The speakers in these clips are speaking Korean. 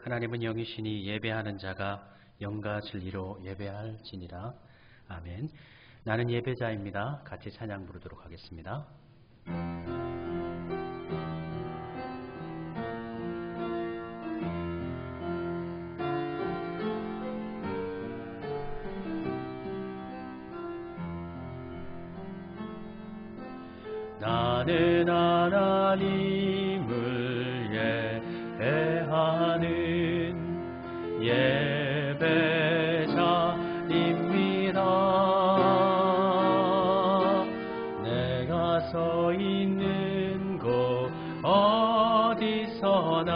하나님은 영이시니 예배하는 자가 영과 진리로 예배할지니라. 아멘. 나는 예배자입니다. 같이 찬양 부르도록 하겠습니다. 나는 하나님을 예배하는 예배자입니다. 내가 서 있는 곳 어디서나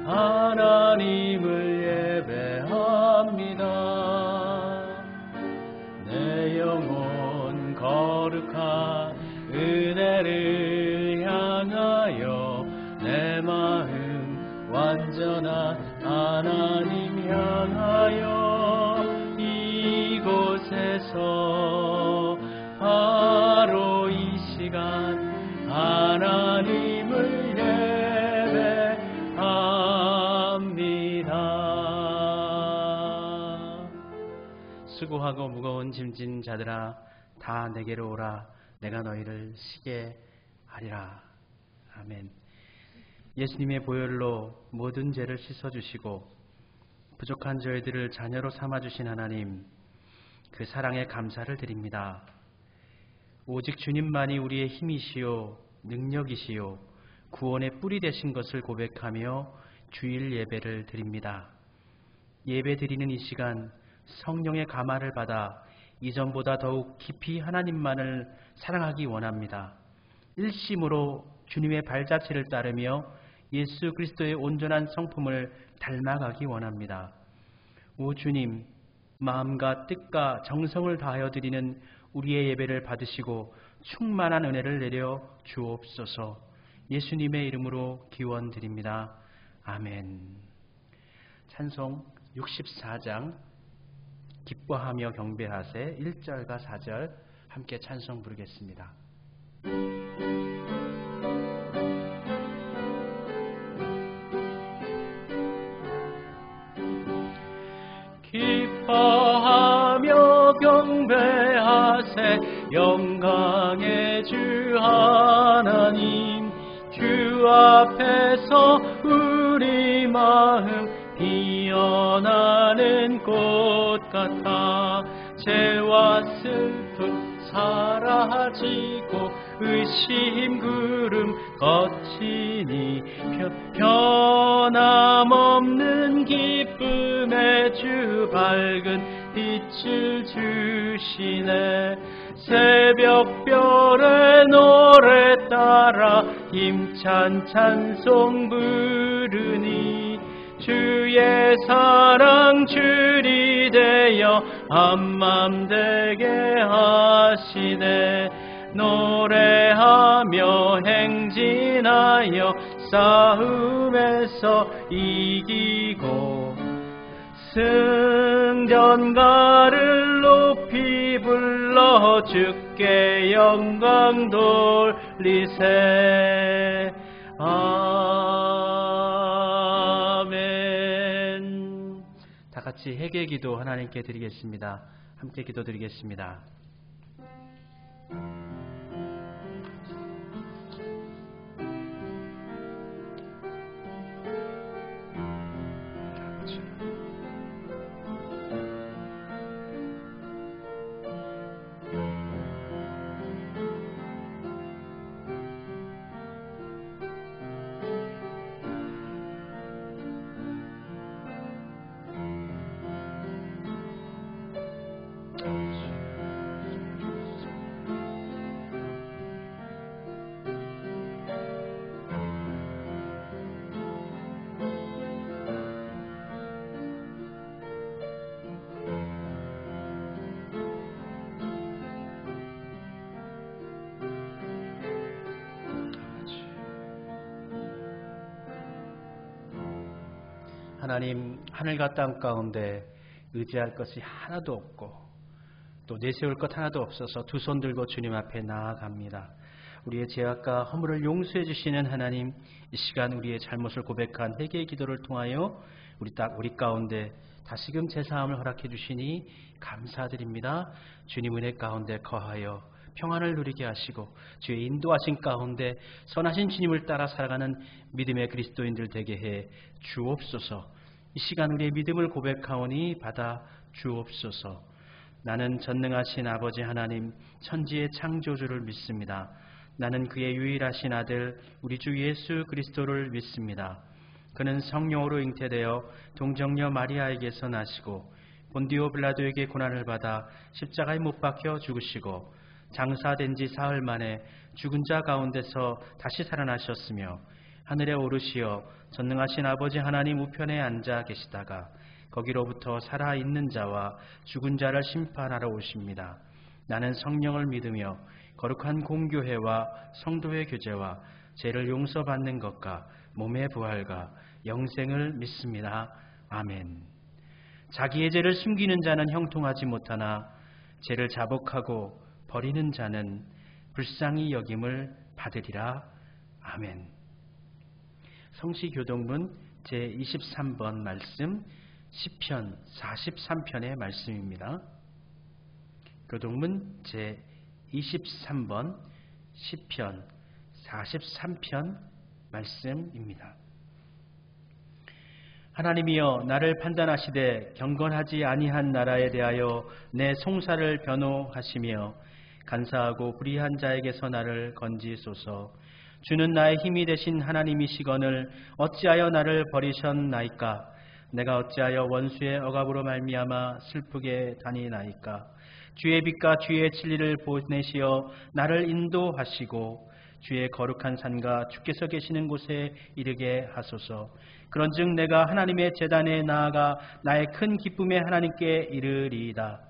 하나님을 예배합니다. 내 영혼 거룩한 은혜를 향하여 내 마음 완전한 하나님 향하여 이곳에서 바로 이 시간 하나님을 예배합니다. 수고하고 무거운 짐진 자들아 다 내게로 오라. 내가 너희를 쉬게 하리라. 아멘. 예수님의 보혈로 모든 죄를 씻어주시고 부족한 저희들을 자녀로 삼아주신 하나님, 그 사랑에 감사를 드립니다. 오직 주님만이 우리의 힘이시요 능력이시요 구원의 뿌리 되신 것을 고백하며 주일 예배를 드립니다. 예배 드리는 이 시간 성령의 감화를 받아 이전보다 더욱 깊이 하나님만을 사랑하기 원합니다. 일심으로 주님의 발자취를 따르며 예수 그리스도의 온전한 성품을 닮아가기 원합니다. 오 주님, 마음과 뜻과 정성을 다하여 드리는 우리의 예배를 받으시고 충만한 은혜를 내려 주옵소서. 예수님의 이름으로 기원드립니다. 아멘. 찬송 64장 기뻐하며 경배하세 1절과 4절 함께 찬송 부르겠습니다. 기뻐하며 경배하세 영광의 주 하나님, 주 앞에서 우리 마음 피어나는 꽃 같아 죄와 슬픔 사라지고 의심 구름 거치니 변함없는 기쁨의 주 밝은 빛을 주시네. 새벽별의 노래 따라 힘찬 찬송 부르니 주의 사랑 줄이 되어 한맘 되게 하시네. 노래하며 행진하여 싸움에서 이기고 승전가를 높이 불러 주께 영광 돌리세. 아멘. 다 같이 회개기도 하나님께 드리겠습니다. 함께 기도드리겠습니다. 하나님, 하늘과 땅 가운데 의지할 것이 하나도 없고 또 내세울 것 하나도 없어서 두 손 들고 주님 앞에 나아갑니다. 우리의 죄악과 허물을 용서해 주시는 하나님, 이 시간 우리의 잘못을 고백한 회개의 기도를 통하여 우리 가운데 다시금 제사함을 허락해 주시니 감사드립니다. 주님 은혜 가운데 거하여 평안을 누리게 하시고 주의 인도하신 가운데 선하신 주님을 따라 살아가는 믿음의 그리스도인들 되게 해 주옵소서. 이 시간 우리의 믿음을 고백하오니 받아 주옵소서. 나는 전능하신 아버지 하나님, 천지의 창조주를 믿습니다. 나는 그의 유일하신 아들 우리 주 예수 그리스도를 믿습니다. 그는 성령으로 잉태되어 동정녀 마리아에게서 나시고 본디오 빌라도에게 고난을 받아 십자가에 못 박혀 죽으시고 장사된 지 사흘 만에 죽은 자 가운데서 다시 살아나셨으며 하늘에 오르시어 전능하신 아버지 하나님 우편에 앉아 계시다가 거기로부터 살아있는 자와 죽은 자를 심판하러 오십니다. 나는 성령을 믿으며 거룩한 공교회와 성도의 교제와 죄를 용서받는 것과 몸의 부활과 영생을 믿습니다. 아멘. 자기의 죄를 숨기는 자는 형통하지 못하나 죄를 자복하고 버리는 자는 불쌍히 여김을 받으리라. 아멘. 성시교동문 제23번 말씀 시편 43편의 말씀입니다. 교동문 제23번 시편 43편 말씀입니다. 하나님이여 나를 판단하시되 경건하지 아니한 나라에 대하여 내 송사를 변호하시며 간사하고 불의한 자에게서 나를 건지소서. 주는 나의 힘이 되신 하나님이시거늘 어찌하여 나를 버리셨나이까. 내가 어찌하여 원수의 억압으로 말미암아 슬프게 다니나이까. 주의 빛과 주의 진리를 보내시어 나를 인도하시고 주의 거룩한 산과 주께서 계시는 곳에 이르게 하소서. 그런즉 내가 하나님의 제단에 나아가 나의 큰 기쁨의 하나님께 이르리이다.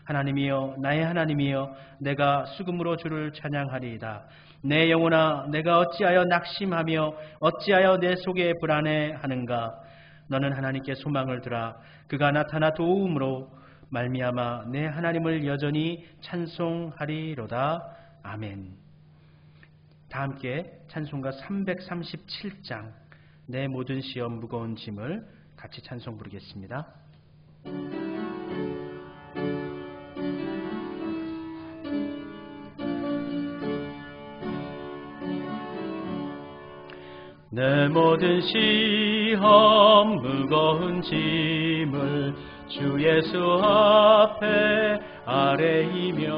하나님이여 나의 하나님이여 내가 수금으로 주를 찬양하리이다. 내 영혼아 내가 어찌하여 낙심하며 어찌하여 내 속에 불안해하는가. 너는 하나님께 소망을 두라. 그가 나타나 도움으로 말미암아 내 하나님을 여전히 찬송하리로다. 아멘. 다 함께 찬송가 337장 내 모든 시험 무거운 짐을 같이 찬송 부르겠습니다. 내 모든 시험 무거운 짐을 주 예수 앞에 아뢰이면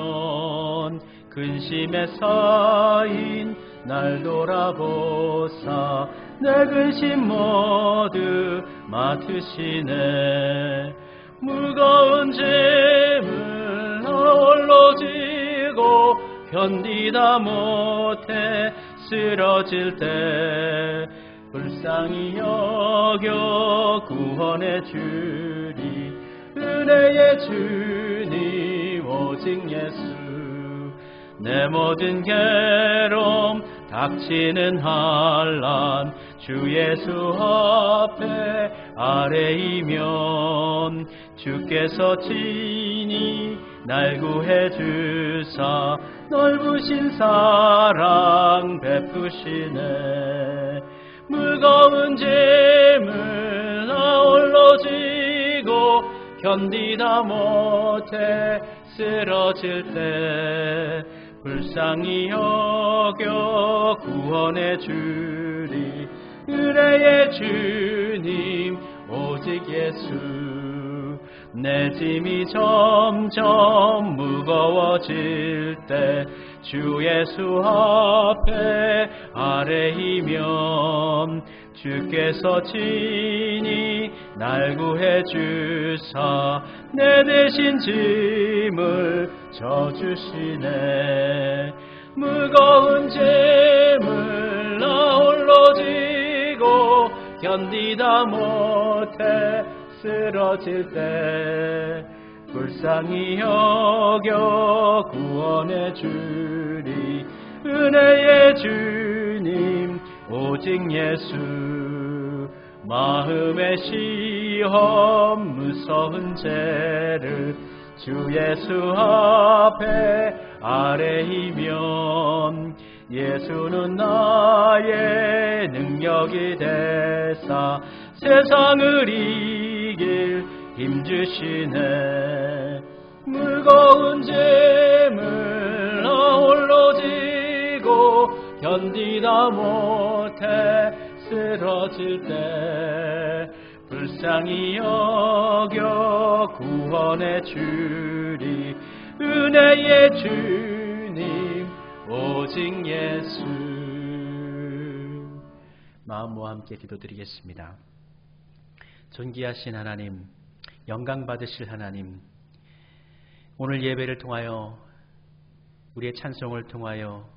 근심에 쌓인 날 돌아보사 내 근심 모두 맡으시네. 무거운 짐을 홀로 지고 견디다 못해 쓰러질 때 불쌍히 여겨 구원해 주리. 은혜의 주님 오직 예수. 내 모든 괴로움 닥치는 환난 주 예수 앞에 아뢰이면 주께서 친히 날 구해 주사 넓으신 사랑 베푸시네. 무거운 짐을 나 홀로 지고 견디다 못해 쓰러질 때 불쌍히 여겨 구원해 주리. 은혜의 주님 오직 예수. 내 짐이 점점 무거워질 때 주 예수 앞에 아뢰이면 주께서 친히 날 구해 주사 내 대신 짐을 져주시네. 무거운 짐을 나 홀로 지고 견디다 못해 쓰러질 때 불쌍히 여겨 구원해 주리. 은혜의 주님 오직 예수. 마음의 시험 무서운 죄를 주 예수 앞에 아뢰이면 예수는 나의 능력이 되사 세상을 이길 힘주시네. 무거운 짐을 나 홀로 지고 견디다 못해 쓰러질 때 불쌍히 여겨 구원해 주리. 은혜의 주님 오직 예수. 마음과 함께 기도드리겠습니다. 존귀하신 하나님, 영광 받으실 하나님, 오늘 예배를 통하여 우리의 찬송을 통하여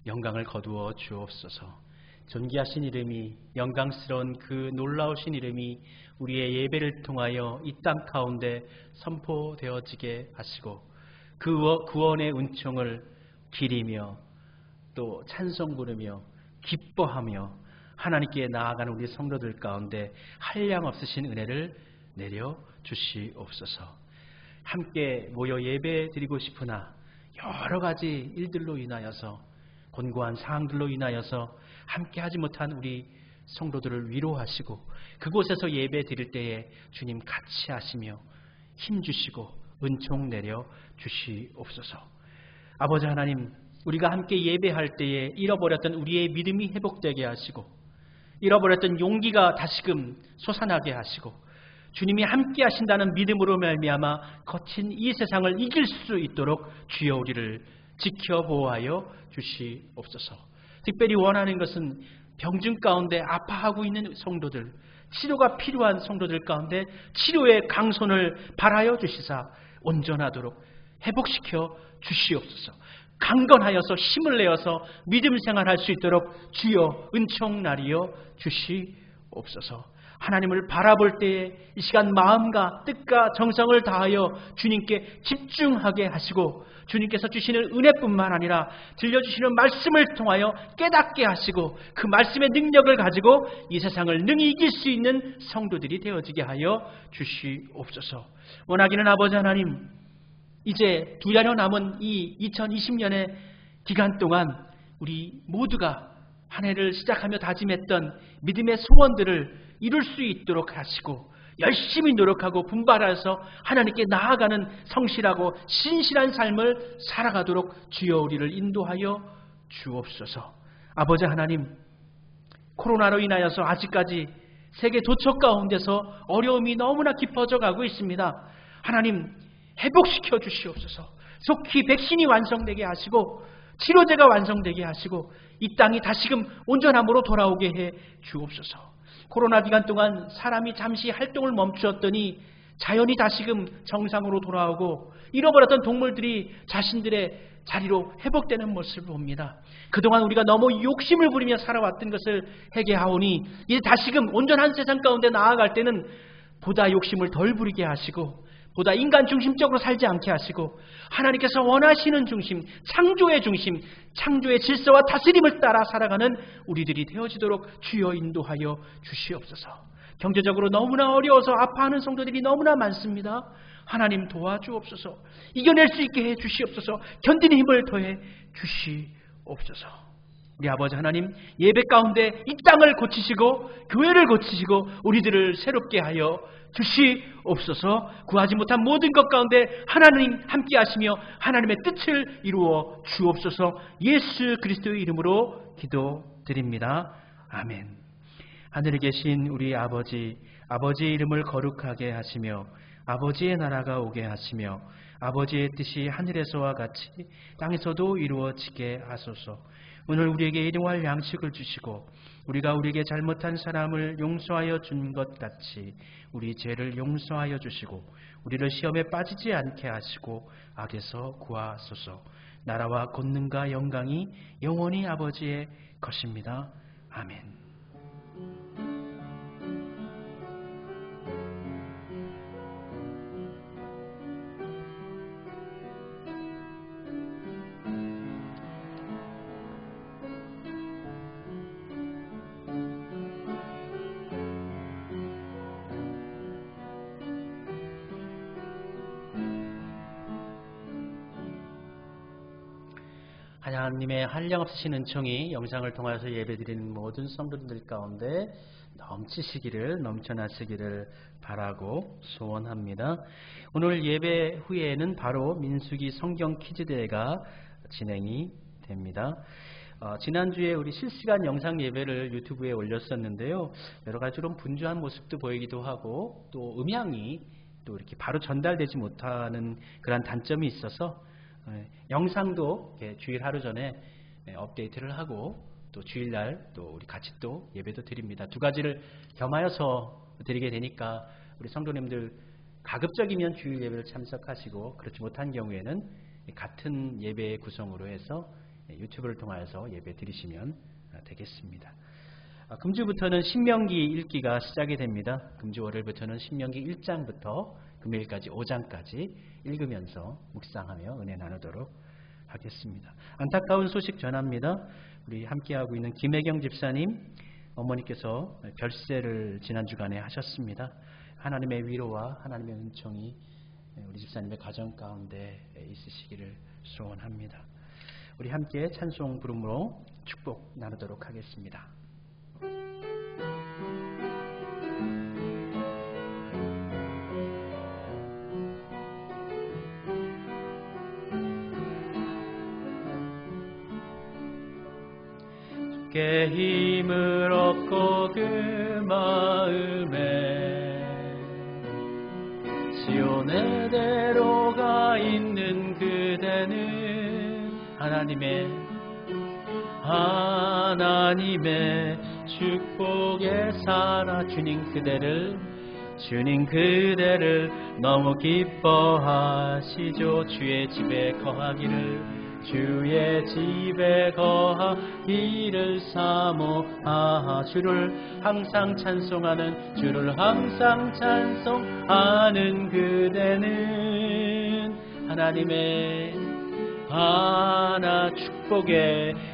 영광을 거두어 주옵소서. 존귀하신 이름이, 영광스러운 그 놀라우신 이름이 우리의 예배를 통하여 이 땅 가운데 선포되어지게 하시고 그 구원의 은총을 기리며 또 찬송 부르며 기뻐하며 하나님께 나아가는 우리 성도들 가운데 한량없으신 은혜를 내려 주시옵소서. 함께 모여 예배 드리고 싶으나 여러 가지 일들로 인하여서, 곤고한 상황들로 인하여서 함께 하지 못한 우리 성도들을 위로하시고 그곳에서 예배 드릴 때에 주님 같이 하시며 힘주시고 은총 내려 주시옵소서. 아버지 하나님, 우리가 함께 예배할 때에 잃어버렸던 우리의 믿음이 회복되게 하시고 잃어버렸던 용기가 다시금 솟아나게 하시고 주님이 함께 하신다는 믿음으로 말미암아 거친 이 세상을 이길 수 있도록 주여 우리를 지켜 보호하여 주시옵소서. 특별히 원하는 것은 병중 가운데 아파하고 있는 성도들, 치료가 필요한 성도들 가운데 치료의 강손을 발하여 주시사 온전하도록 회복시켜 주시옵소서. 강건하여서 힘을 내어서 믿음 생활할 수 있도록 주여 은총 나리여 주시옵소서. 하나님을 바라볼 때에 이 시간 마음과 뜻과 정성을 다하여 주님께 집중하게 하시고 주님께서 주시는 은혜뿐만 아니라 들려주시는 말씀을 통하여 깨닫게 하시고 그 말씀의 능력을 가지고 이 세상을 능히 이길 수 있는 성도들이 되어지게 하여 주시옵소서. 원하기는 아버지 하나님, 이제 2년 남은 이 2020년의 기간 동안 우리 모두가 한 해를 시작하며 다짐했던 믿음의 소원들을 이룰 수 있도록 하시고 열심히 노력하고 분발해서 하나님께 나아가는 성실하고 신실한 삶을 살아가도록 주여 우리를 인도하여 주옵소서. 아버지 하나님, 코로나로 인하여서 아직까지 세계 도처 가운데서 어려움이 너무나 깊어져 가고 있습니다. 하나님, 회복시켜 주시옵소서. 속히 백신이 완성되게 하시고 치료제가 완성되게 하시고 이 땅이 다시금 온전함으로 돌아오게 해 주옵소서. 코로나 기간 동안 사람이 잠시 활동을 멈추었더니 자연이 다시금 정상으로 돌아오고 잃어버렸던 동물들이 자신들의 자리로 회복되는 모습을 봅니다. 그동안 우리가 너무 욕심을 부리며 살아왔던 것을 회개하오니 이제 다시금 온전한 세상 가운데 나아갈 때는 보다 욕심을 덜 부리게 하시고 보다 인간 중심적으로 살지 않게 하시고 하나님께서 원하시는 중심, 창조의 중심, 창조의 질서와 다스림을 따라 살아가는 우리들이 되어지도록 주여 인도하여 주시옵소서. 경제적으로 너무나 어려워서 아파하는 성도들이 너무나 많습니다. 하나님 도와주옵소서. 이겨낼 수 있게 해 주시옵소서. 견디는 힘을 더해 주시옵소서. 우리 아버지 하나님, 예배 가운데 이 땅을 고치시고 교회를 고치시고 우리들을 새롭게 하여 주시옵소서. 구하지 못한 모든 것 가운데 하나님 함께 하시며 하나님의 뜻을 이루어 주옵소서. 예수 그리스도의 이름으로 기도드립니다. 아멘. 하늘에 계신 우리 아버지, 아버지의 이름을 거룩하게 하시며 아버지의 나라가 오게 하시며 아버지의 뜻이 하늘에서와 같이 땅에서도 이루어지게 하소서. 오늘 우리에게 일용할 양식을 주시고 우리가 우리에게 잘못한 사람을 용서하여 준 것 같이 우리 죄를 용서하여 주시고 우리를 시험에 빠지지 않게 하시고 악에서 구하소서. 나라와 권능과 영광이 영원히 아버지의 것입니다. 아멘. 하나님의 한량없으신 은총이 영상을 통해서 예배드리는 모든 성도들 가운데 넘쳐나시기를 바라고 소원합니다. 오늘 예배 후에는 바로 민수기 성경 퀴즈대회가 진행이 됩니다. 지난주에 우리 실시간 영상 예배를 유튜브에 올렸었는데요. 여러 가지로 분주한 모습도 보이기도 하고 또 음향이 또 이렇게 바로 전달되지 못하는 그런 단점이 있어서 영상도 주일 하루 전에 업데이트를 하고 또 주일날 또 우리 같이 또 예배도 드립니다. 두 가지를 겸하여서 드리게 되니까 우리 성도님들 가급적이면 주일 예배를 참석하시고 그렇지 못한 경우에는 같은 예배 구성으로 해서 유튜브를 통해서 예배 드리시면 되겠습니다. 금주부터는 신명기 읽기가 시작이 됩니다. 금주 월요일부터는 신명기 1장부터 금요일까지 5장까지 읽으면서 묵상하며 은혜 나누도록 하겠습니다. 안타까운 소식 전합니다. 우리 함께하고 있는 김혜경 집사님 어머니께서 별세를 지난 주간에 하셨습니다. 하나님의 위로와 하나님의 은총이 우리 집사님의 가정 가운데 있으시기를 소원합니다. 우리 함께 찬송 부름으로 축복 나누도록 하겠습니다. 주께 힘을 얻고 그 마음에 시온의 대로가 있는 그대는 하나님의 축복에 살아 주님 그대를 너무 기뻐하시죠. 주의 집에 거하기를 사모하 주를 항상 찬송하는 그대는 하나님의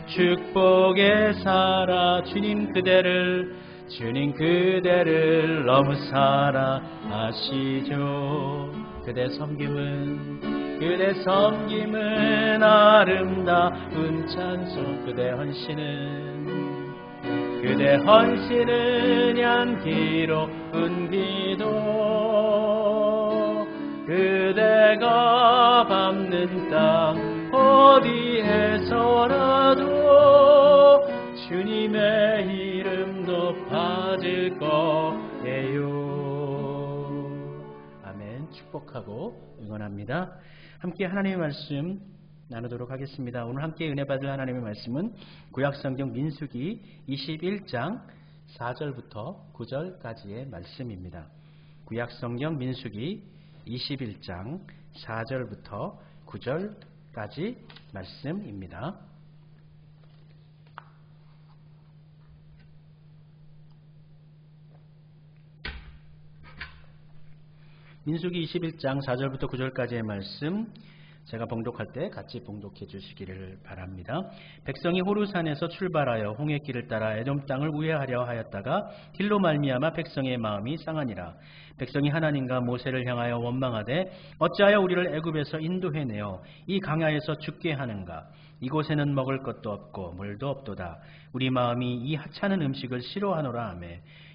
축복에 살아 주님 그대를 너무 사랑하시죠. 그대 섬김은 아름다운 찬송 그대 헌신은 향기로운 기도 그대가 밟는 땅 어디에서라도 주님의 이름 높아질 거예요. 아멘. 축복하고 응원합니다. 함께 하나님의 말씀 나누도록 하겠습니다. 오늘 함께 은혜 받을 하나님의 말씀은 구약성경 민수기 21장 4절부터 9절까지의 말씀입니다. 구약성경 민수기 21장 4절부터 9절까지 말씀입니다. 민수기 21장 4절부터 9절까지의 말씀 제가 봉독할 때 같이 봉독해 주시기를 바랍니다. 백성이 호르산에서 출발하여 홍해길을 따라 에돔 땅을 우회하려 하였다가 길로 말미암아 백성의 마음이 상하니라. 백성이 하나님과 모세를 향하여 원망하되 어찌하여 우리를 애굽에서 인도해내어 이 강야에서 죽게 하는가. 이곳에는 먹을 것도 없고 물도 없도다. 우리 마음이 이 하찮은 음식을 싫어하노라 하며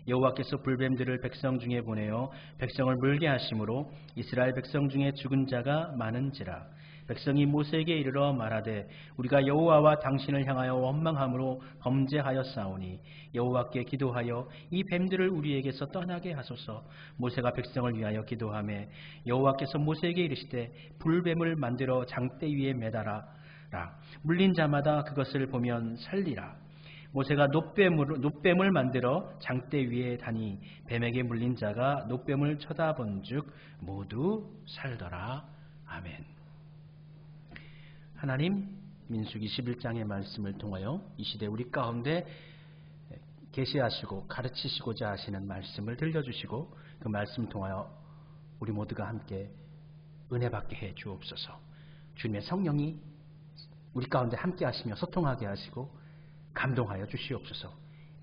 여호와께서 불뱀들을 백성 중에 보내어 백성을 물게 하심으로 이스라엘 백성 중에 죽은 자가 많은지라. 백성이 모세에게 이르러 말하되 우리가 여호와와 당신을 향하여 원망함으로 범죄하였사오니 여호와께 기도하여 이 뱀들을 우리에게서 떠나게 하소서. 모세가 백성을 위하여 기도하매 여호와께서 모세에게 이르시되 불뱀을 만들어 장대 위에 매달아라. 물린 자마다 그것을 보면 살리라. 모세가 놋뱀을 만들어 장대 위에 다니 뱀에게 물린 자가 놋뱀을 쳐다본즉 모두 살더라. 아멘. 하나님 민수기 11장의 말씀을 통하여 이 시대 우리 가운데 계시하시고 가르치시고자 하시는 말씀을 들려주시고 그 말씀 통하여 우리 모두가 함께 은혜 받게 해 주옵소서. 주님의 성령이 우리 가운데 함께 하시며 소통하게 하시고 감동하여 주시옵소서.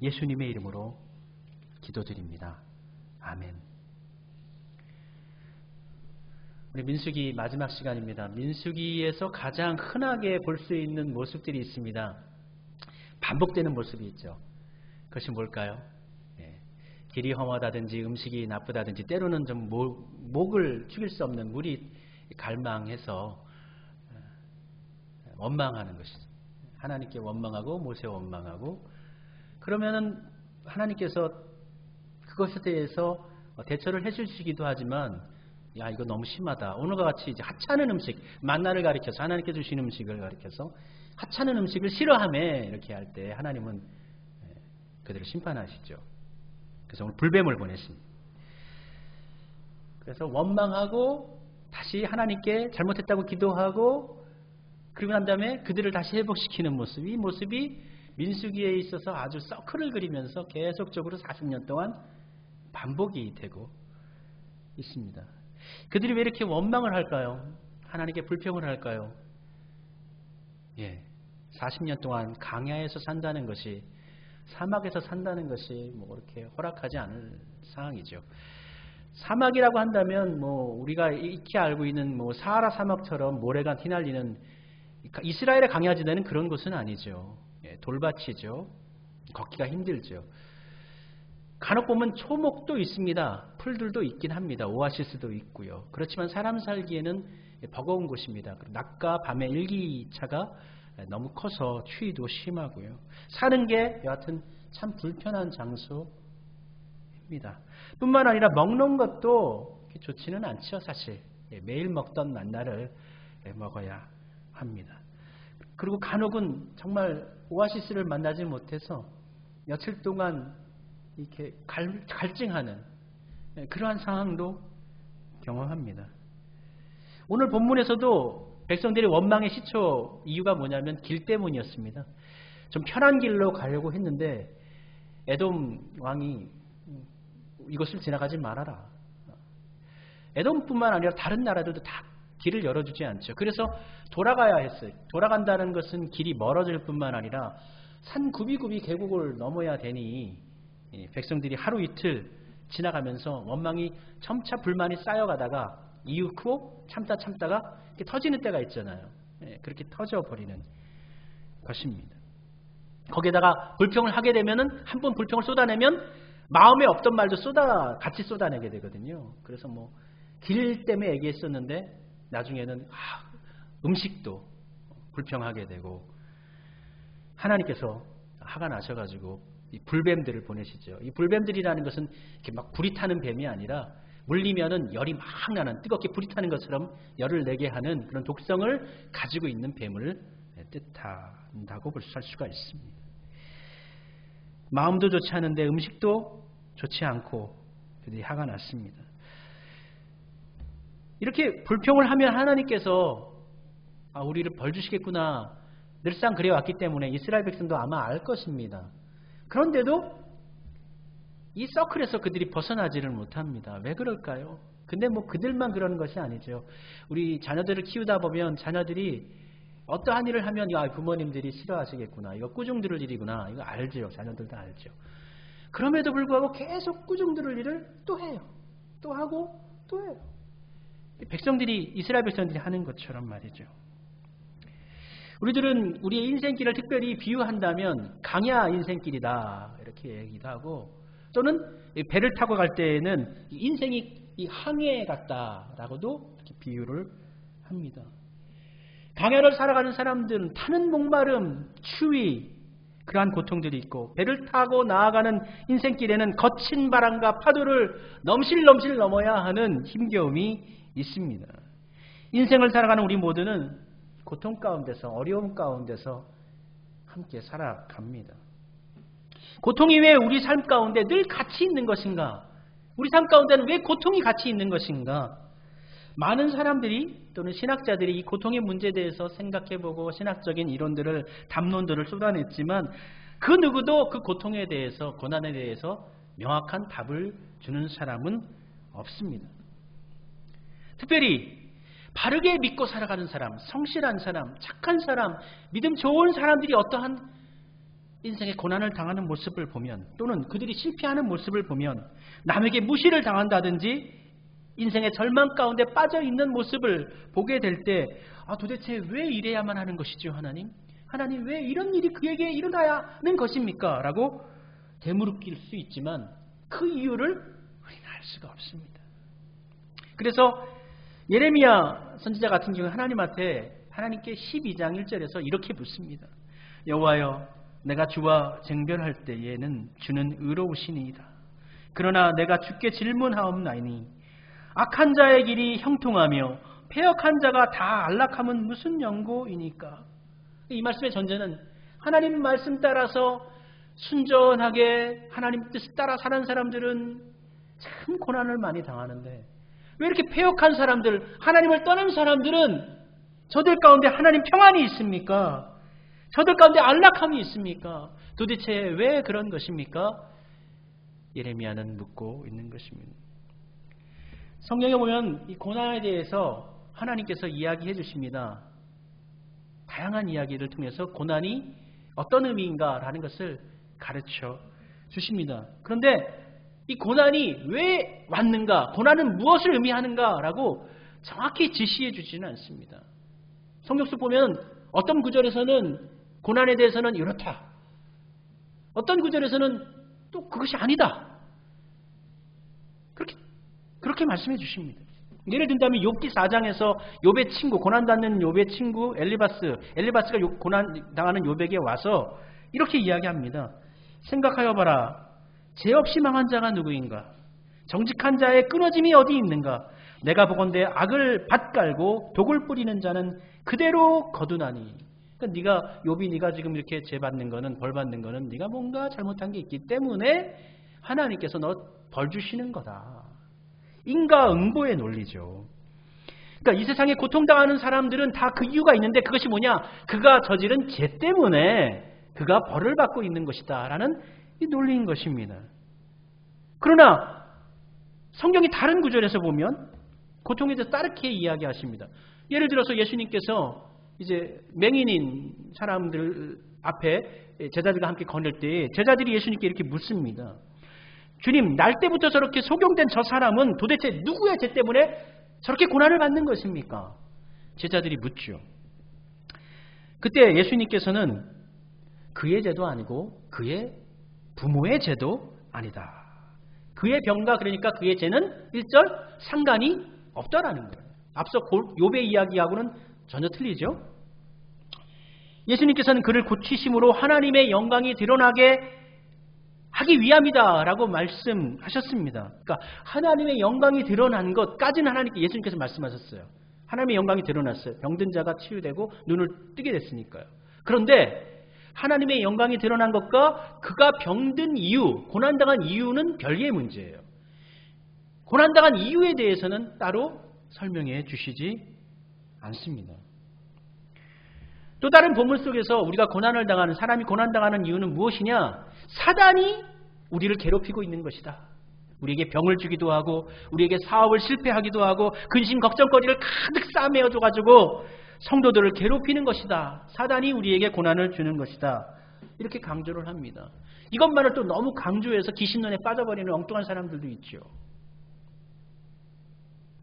예수님의 이름으로 기도드립니다. 아멘. 우리 민수기 마지막 시간입니다. 민수기에서 가장 흔하게 볼 수 있는 모습들이 있습니다. 반복되는 모습이 있죠. 그것이 뭘까요? 길이 험하다든지 음식이 나쁘다든지 때로는 좀 목을 죽일 수 없는 물이 갈망해서 원망하는 것이죠. 하나님께 원망하고 모세와 원망하고 그러면은 하나님께서 그것에 대해서 대처를 해주시기도 하지만 야 이거 너무 심하다. 오늘과 같이 이제 하찮은 음식 만나를 가리켜서 하나님께 주신 음식을 가리켜서 하찮은 음식을 싫어하며 이렇게 할 때 하나님은 그들을 심판하시죠. 그래서 오늘 불뱀을 보내십니다. 그래서 원망하고 다시 하나님께 잘못했다고 기도하고 그리고 난 다음에 그들을 다시 회복시키는 모습. 이 모습이 민수기에 있어서 아주 서클을 그리면서 계속적으로 40년 동안 반복이 되고 있습니다. 그들이 왜 이렇게 원망을 할까요? 하나님께 불평을 할까요? 40년 동안 강야에서 산다는 것이 사막에서 산다는 것이 뭐 그렇게 허락하지 않을 상황이죠. 사막이라고 한다면 뭐 우리가 익히 알고 있는 뭐 사하라 사막처럼 모래가 휘날리는 이스라엘의 강야지대는 그런 곳은 아니죠. 돌밭이죠. 걷기가 힘들죠. 간혹 보면 초목도 있습니다. 풀들도 있긴 합니다. 오아시스도 있고요. 그렇지만 사람 살기에는 버거운 곳입니다. 낮과 밤의 일기차가 너무 커서 추위도 심하고요. 사는 게 여하튼 참 불편한 장소입니다. 뿐만 아니라 먹는 것도 좋지는 않죠. 사실 매일 먹던 만나를 먹어야 합니다. 그리고 간혹은 정말 오아시스를 만나지 못해서 며칠 동안 이렇게 갈증하는 그러한 상황도 경험합니다. 오늘 본문에서도 백성들이 원망의 시초 이유가 뭐냐면 길 때문이었습니다. 좀 편한 길로 가려고 했는데 에돔 왕이 이것을 지나가지 말아라. 에돔뿐만 아니라 다른 나라들도 다 길을 열어주지 않죠. 그래서 돌아가야 했어요. 돌아간다는 것은 길이 멀어질 뿐만 아니라 산 굽이굽이 계곡을 넘어야 되니 백성들이 하루 이틀 지나가면서 원망이 점차 불만이 쌓여가다가 이윽고 참다가 이렇게 터지는 때가 있잖아요. 그렇게 터져버리는 것입니다. 거기에다가 불평을 하게 되면은 한 번 불평을 쏟아내면 마음에 없던 말도 같이 쏟아내게 되거든요. 그래서 뭐 길 때문에 얘기했었는데 나중에는 음식도 불평하게 되고 하나님께서 화가 나셔가지고 이 불뱀들을 보내시죠. 이 불뱀들이라는 것은 이렇게 막 불이 타는 뱀이 아니라 물리면은 열이 막 나는 뜨겁게 불이 타는 것처럼 열을 내게 하는 그런 독성을 가지고 있는 뱀을 뜻한다고 볼 수가 있습니다. 마음도 좋지 않은데 음식도 좋지 않고 그들이 화가 났습니다. 이렇게 불평을 하면 하나님께서 우리를 벌 주시겠구나 늘상 그래왔기 때문에 이스라엘 백성도 아마 알 것입니다. 그런데도 이 서클에서 그들이 벗어나지를 못합니다. 왜 그럴까요? 근데 뭐 그들만 그러는 것이 아니죠. 우리 자녀들을 키우다 보면 자녀들이 어떠한 일을 하면 부모님들이 싫어하시겠구나. 이거 꾸중 들을 일이구나. 이거 알죠. 자녀들도 알죠. 그럼에도 불구하고 계속 꾸중 들을 일을 또 해요. 또 하고 또 해요. 이스라엘 백성들이 하는 것처럼 말이죠. 우리들은 우리의 인생길을 특별히 비유한다면 강야 인생길이다 이렇게 얘기도 하고 또는 배를 타고 갈 때에는 인생이 이 항해 같다라고도 이렇게 비유를 합니다. 강야를 살아가는 사람들은 타는 목마름, 추위 그러한 고통들이 있고 배를 타고 나아가는 인생길에는 거친 바람과 파도를 넘실넘실 넘어야 하는 힘겨움이 있습니다. 인생을 살아가는 우리 모두는 고통 가운데서 어려움 가운데서 함께 살아갑니다. 고통이 왜 우리 삶 가운데 늘 같이 있는 것인가? 우리 삶 가운데는 왜 고통이 같이 있는 것인가? 많은 사람들이 또는 신학자들이 이 고통의 문제에 대해서 생각해보고 신학적인 이론들을 담론들을 쏟아냈지만 그 누구도 그 고통에 대해서 고난에 대해서 명확한 답을 주는 사람은 없습니다. 특별히 바르게 믿고 살아가는 사람, 성실한 사람, 착한 사람, 믿음 좋은 사람들이 어떠한 인생의 고난을 당하는 모습을 보면 또는 그들이 실패하는 모습을 보면 남에게 무시를 당한다든지 인생의 절망 가운데 빠져 있는 모습을 보게 될 때 도대체 왜 이래야만 하는 것이죠, 하나님? 하나님 왜 이런 일이 그에게 일어나야 하는 것입니까? 라고 되물길 수 있지만 그 이유를 우리는 알 수가 없습니다. 그래서 예레미야 선지자 같은 경우 하나님께 12장 1절에서 이렇게 묻습니다. 여호와여, 내가 주와 쟁변할 때에는 주는 의로우시니이다. 그러나 내가 주께 질문하옵나이니 악한 자의 길이 형통하며 패역한 자가 다 안락함은 무슨 연고이니까. 이 말씀의 전제는 하나님 말씀 따라서 순전하게 하나님 뜻을 따라 사는 사람들은 참 고난을 많이 당하는데 왜 이렇게 패역한 사람들, 하나님을 떠난 사람들은 저들 가운데 하나님 평안이 있습니까? 저들 가운데 안락함이 있습니까? 도대체 왜 그런 것입니까? 예레미야는 묻고 있는 것입니다. 성경에 보면 이 고난에 대해서 하나님께서 이야기해 주십니다. 다양한 이야기를 통해서 고난이 어떤 의미인가라는 것을 가르쳐 주십니다. 그런데 이 고난이 왜 왔는가, 고난은 무엇을 의미하는가라고 정확히 지시해 주지는 않습니다. 성경 속 보면 어떤 구절에서는 고난에 대해서는 이렇다, 어떤 구절에서는 또 그것이 아니다, 그렇게 말씀해 주십니다. 예를 든다면 욥기 4장에서 욥의 친구, 고난받는 욥의 친구 엘리바스가 고난당하는 욥에게 와서 이렇게 이야기합니다. 생각하여 봐라. 죄 없이 망한 자가 누구인가? 정직한 자의 끊어짐이 어디 있는가? 내가 보건대 악을 밭갈고 독을 뿌리는 자는 그대로 거두나니. 그러니까 네가 지금 이렇게 죄 받는 거는, 벌 받는 거는 네가 뭔가 잘못한 게 있기 때문에 하나님께서 너 벌 주시는 거다. 인과응보의 논리죠. 그러니까 이 세상에 고통당하는 사람들은 다 그 이유가 있는데 그것이 뭐냐? 그가 저지른 죄 때문에 그가 벌을 받고 있는 것이다 라는 이 논리인 것입니다. 그러나 성경이 다른 구절에서 보면 고통에 대해서 다르게 이야기하십니다. 예를 들어서 예수님께서 이제 맹인인 사람들 앞에 제자들과 함께 거닐 때 제자들이 예수님께 이렇게 묻습니다. 주님, 날 때부터 저렇게 소경된 저 사람은 도대체 누구의 죄 때문에 저렇게 고난을 받는 것입니까? 제자들이 묻죠. 그때 예수님께서는 그의 죄도 아니고 그의 부모의 죄도 아니다. 그의 병과 그러니까 그의 죄는 1절 상관이 없다라는 거예요. 앞서 욥의 이야기하고는 전혀 틀리죠. 예수님께서는 그를 고치심으로 하나님의 영광이 드러나게 하기 위함이다 라고 말씀하셨습니다. 그러니까 하나님의 영광이 드러난 것까지는 예수님께서 말씀하셨어요. 하나님의 영광이 드러났어요. 병든 자가 치유되고 눈을 뜨게 됐으니까요. 그런데 하나님의 영광이 드러난 것과 그가 병든 이유, 고난당한 이유는 별개의 문제예요. 고난당한 이유에 대해서는 따로 설명해 주시지 않습니다. 또 다른 본문 속에서 우리가 고난을 당하는, 사람이 고난당하는 이유는 무엇이냐? 사단이 우리를 괴롭히고 있는 것이다. 우리에게 병을 주기도 하고 우리에게 사업을 실패하기도 하고 근심 걱정거리를 가득 싸매어줘가지고 성도들을 괴롭히는 것이다. 사단이 우리에게 고난을 주는 것이다. 이렇게 강조를 합니다. 이것만을 또 너무 강조해서 귀신론에 빠져버리는 엉뚱한 사람들도 있죠.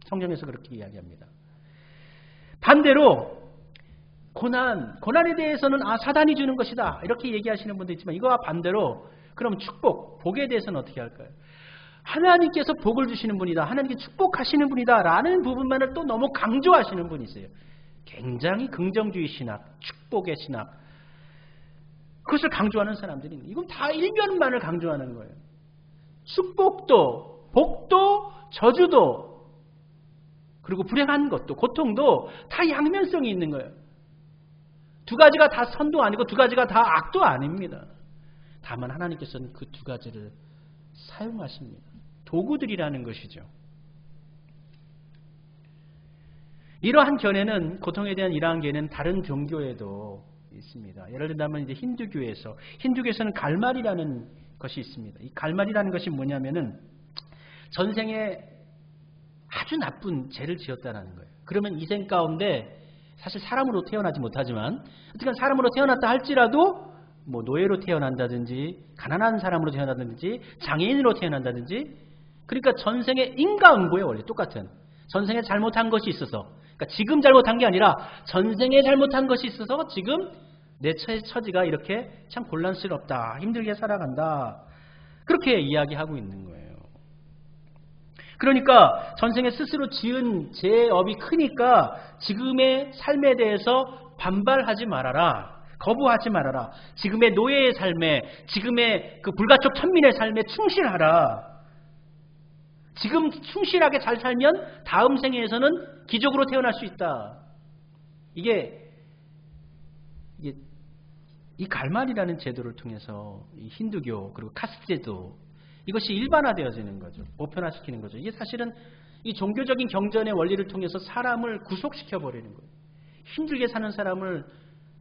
성경에서 그렇게 이야기합니다. 반대로 고난에 대해서는 사단이 주는 것이다 이렇게 얘기하시는 분도 있지만, 이거와 반대로 그럼 축복, 복에 대해서는 어떻게 할까요? 하나님께서 복을 주시는 분이다, 하나님께 축복하시는 분이다 라는 부분만을 또 너무 강조하시는 분이 있어요. 굉장히 긍정주의 신학, 축복의 신학, 그것을 강조하는 사람들이 있는, 이건 다 일면만을 강조하는 거예요. 축복도 복도 저주도 그리고 불행한 것도 고통도 다 양면성이 있는 거예요. 두 가지가 다 선도 아니고 두 가지가 다 악도 아닙니다. 다만 하나님께서는 그 두 가지를 사용하십니다. 도구들이라는 것이죠. 이러한 견해는, 고통에 대한 이러한 견해는 다른 종교에도 있습니다. 예를 들면 이제 힌두교에서는 갈말이라는 것이 있습니다. 이 갈말이라는 것이 뭐냐면은 전생에 아주 나쁜 죄를 지었다는 거예요. 그러면 이 생 가운데 사실 사람으로 태어나지 못하지만 어쨌든 사람으로 태어났다 할지라도 노예로 태어난다든지 가난한 사람으로 태어난다든지 장애인으로 태어난다든지 그러니까 전생에 인과응보예요. 원래 똑같은. 전생에 잘못한 것이 있어서, 그러니까 지금 잘못한 게 아니라 전생에 잘못한 것이 있어서 지금 내 처지가 이렇게 참 곤란스럽다, 힘들게 살아간다, 그렇게 이야기하고 있는 거예요. 그러니까 전생에 스스로 지은 죄업이 크니까 지금의 삶에 대해서 반발하지 말아라, 거부하지 말아라. 지금의 노예의 삶에, 지금의 그 불가촉 천민의 삶에 충실하라. 지금 충실하게 잘 살면 다음 생에서는 기적으로 태어날 수 있다. 이게 이 갈말이라는 제도를 통해서 이 힌두교 그리고 카스트 제도, 이것이 일반화되어지는 거죠. 보편화시키는 거죠. 이게 사실은 이 종교적인 경전의 원리를 통해서 사람을 구속시켜 버리는 거예요. 힘들게 사는 사람을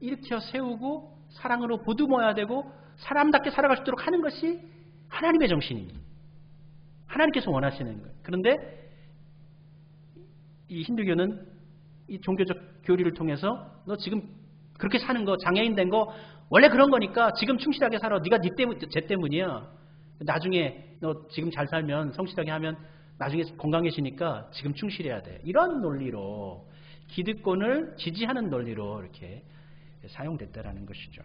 일으켜 세우고 사랑으로 보듬어야 되고 사람답게 살아갈 수 있도록 하는 것이 하나님의 정신입니다. 하나님께서 원하시는 거예요. 그런데 이 힌두교는 이 종교적 교리를 통해서 너 지금 그렇게 사는 거, 장애인 된 거 원래 그런 거니까 지금 충실하게 살아. 네가 쟤 때문이야. 나중에 너 지금 잘 살면, 성실하게 하면 나중에 건강해지니까 지금 충실해야 돼. 이런 논리로, 기득권을 지지하는 논리로 이렇게 사용됐다라는 것이죠.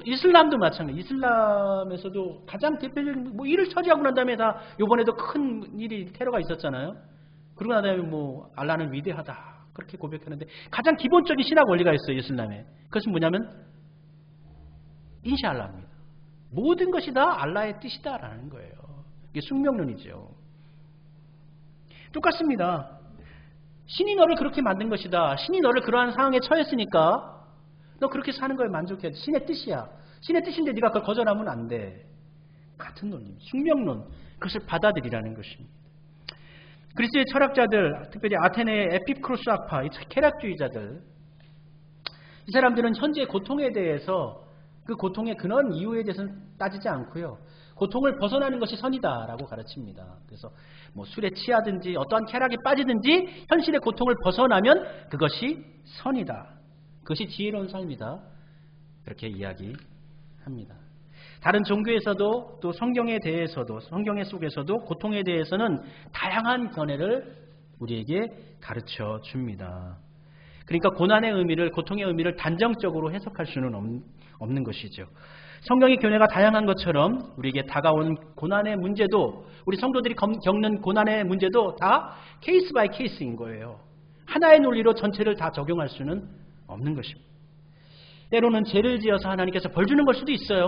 이슬람도 마찬가지. 이슬람에서도 가장 대표적인 일을 처리하고 난 다음에 다 이번에도 큰 일이 테러가 있었잖아요. 그러고 난 다음에 알라는 위대하다 그렇게 고백하는데, 가장 기본적인 신학 원리가 있어요. 이슬람에. 그것은 뭐냐면 인샤알라입니다. 모든 것이 다 알라의 뜻이다라는 거예요. 이게 숙명론이죠. 똑같습니다. 신이 너를 그렇게 만든 것이다. 신이 너를 그러한 상황에 처했으니까 너 그렇게 사는 거에 만족해야 돼. 신의 뜻이야. 신의 뜻인데 네가 그걸 거절하면 안 돼. 같은 논리입니다. 숙명론. 그것을 받아들이라는 것입니다. 그리스의 철학자들, 특별히 아테네의 에피쿠로스 학파, 이 쾌락주의자들, 이 사람들은 현재의 고통에 대해서, 그 고통의 근원 이유에 대해서는 따지지 않고요. 고통을 벗어나는 것이 선이다라고 가르칩니다. 그래서 술에 취하든지 어떠한 쾌락에 빠지든지 현실의 고통을 벗어나면 그것이 선이다. 그것이 지혜로운 삶이다. 그렇게 이야기합니다. 다른 종교에서도 또 성경에 대해서도, 성경의 속에서도 고통에 대해서는 다양한 견해를 우리에게 가르쳐 줍니다. 그러니까 고난의 의미를, 고통의 의미를 단정적으로 해석할 수는 없는 것이죠. 성경의 견해가 다양한 것처럼 우리에게 다가온 고난의 문제도, 우리 성도들이 겪는 고난의 문제도 다 케이스 바이 케이스인 거예요. 하나의 논리로 전체를 다 적용할 수는 없는 것입니다. 때로는 죄를 지어서 하나님께서 벌 주는 걸 수도 있어요.